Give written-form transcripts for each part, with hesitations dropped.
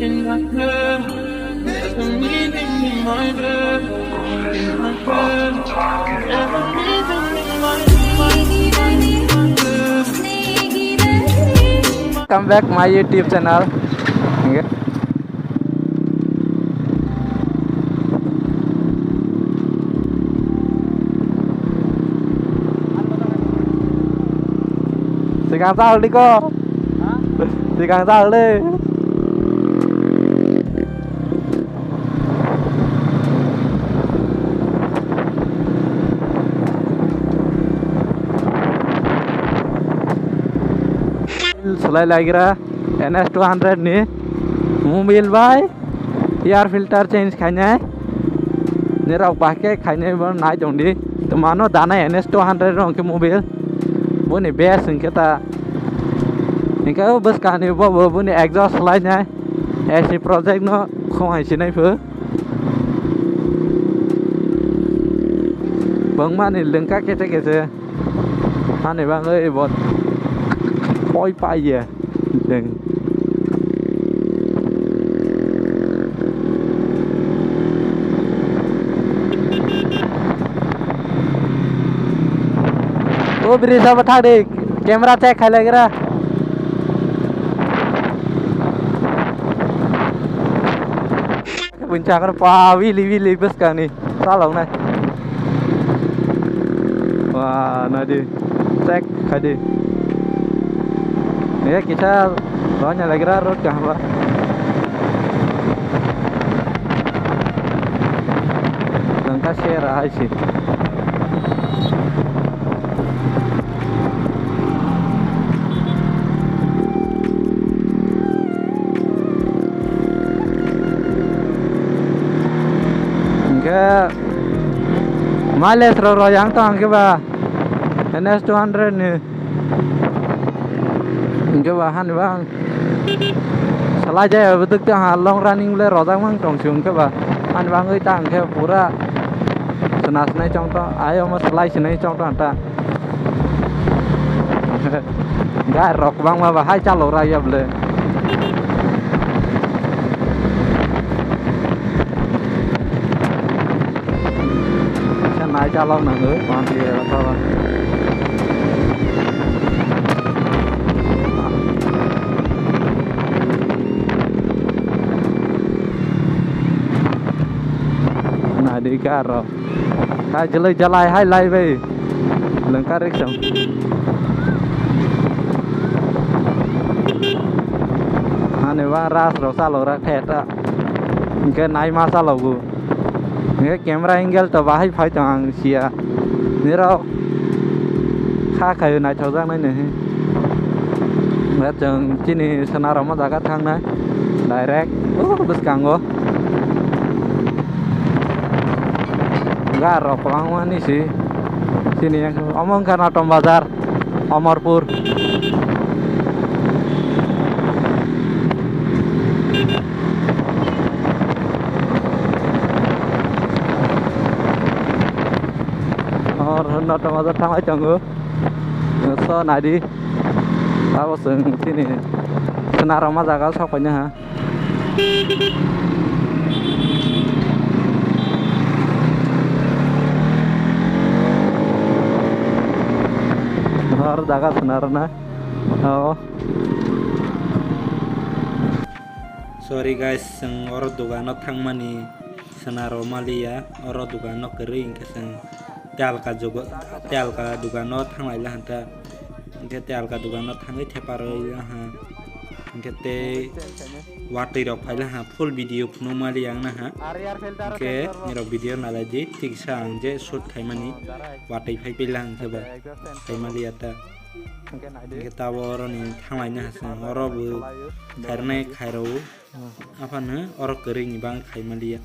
in my head. There's a meaning in my bed. In my bed. There's a meaning in my bed. Come back my YouTube channel. Okay. Sekarang tahu di kok. Sekarang tahu deh. Selai lagi ra NS 200 nih mobil bay air filter change kayaknya nih rok pakai kayaknya baru naik dong di temano dana NS 200 dong ke mobil bu nih best kita ini kalau bus kan ini bu nih exhaust lainnya AC project no không hay sini phứ bang mana nih lengkap kita gitu mana bang ơi bot ôi bay về đừng ô beri sama thang đi camera check khai lagi ra puncak kan pa wili bus kan nih salah này wah nadi check khai đi ya kita soalnya lagi road kah pak langkah share aja sih enggak males roro yang tang ke ba NS 200 nih cái bahan bang salah aja betul tuh long running boleh rodang bang tongsiung ke bah an bang ơi tang ke pura senas naik trong to ayo mas salah sini trong to anta nggak rok bang mah bahai calo raya boleh saya naik calo nanggu mandi apa đi cả rồi khai jalai hai lai về lần cá rít xong anh ấy va ra rồi sao ra thẹt á cái này mà sao lâu cái camera angle tao vai phải chẳng xia nếu đâu khá khai này thâu giang này nè bây giờ chỉ này sana rồi mà ra cái thang này direct bus càng quá enggak roh pelanguan nih sih sini yang omong karena Tom Bazar Amarpur nó Tom Bazar thang ở trong ngứa so này đi tao sừng sini senar rumah jaga soknya ha harus jaga sebenarnya. Oh. Sorry guys, sang orang dukano thang mani senaro malia orang dukano kering keseng tial ka dukano thang lai lah hanta ke tial ka dukano thang ai theparo lah ha ke te wati rok phai lah ha full video phuno mali yang na ha ke ni rok video na la ji tik sang je shoot khai mani wati phai pilang seba khai mali ata kita orang ni thang lai na ha orang bu karena khairo apa na orang kering bang khai mali ya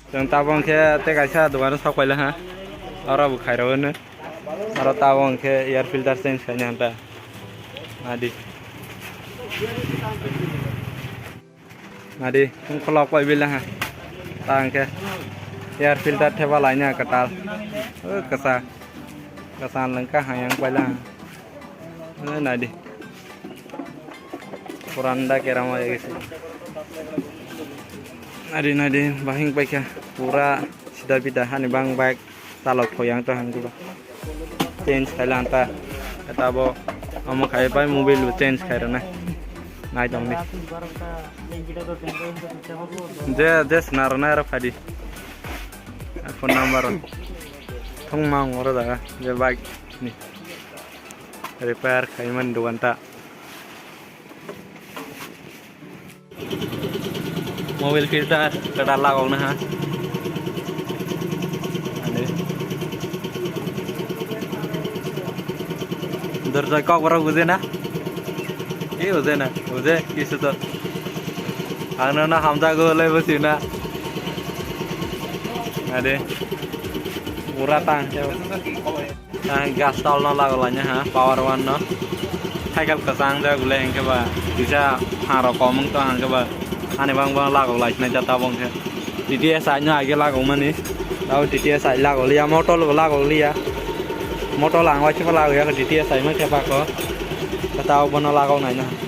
Jangan tabung ke TKS dugaan sok pala ha. Orang bukai rawan, orang tabung ke air filter change kayaknya anda. Nadi, kalau apa bilang ha, tang ke air filter teba lainnya ketal, kesan lengkap yang pala. Nadi, पुरान दा केराम आ गए नादी नादी बाहिंग बाइका पूरा सीधा बिदा हानि बांग बाइक चालक थयांग तो हांगो चेंज खाइला अंता eta bo amo khai pai mobile change khai rana nai dong ni je senar na ra phadi phone number thong mang ora da je bike ni repair khai man duan ta mobil filter kada lagong na ha दर्जा कक बरा बुझे ना के बुझे ना बुझे किस तो आना ना हमदा को ले बसी ना अरे पूरा टांग gas tol nó lagolannya ha power one no cycle का सांग जा गुले इनके बा bisa haro komeng to hang ke ba ane bang bang lagolai na jata bang ke DTS nya age lagomani tau DTS lagolia motor lagolia motor lang wa chapa lago ya ke DTS mai ke pa ko tao bono lagong này nha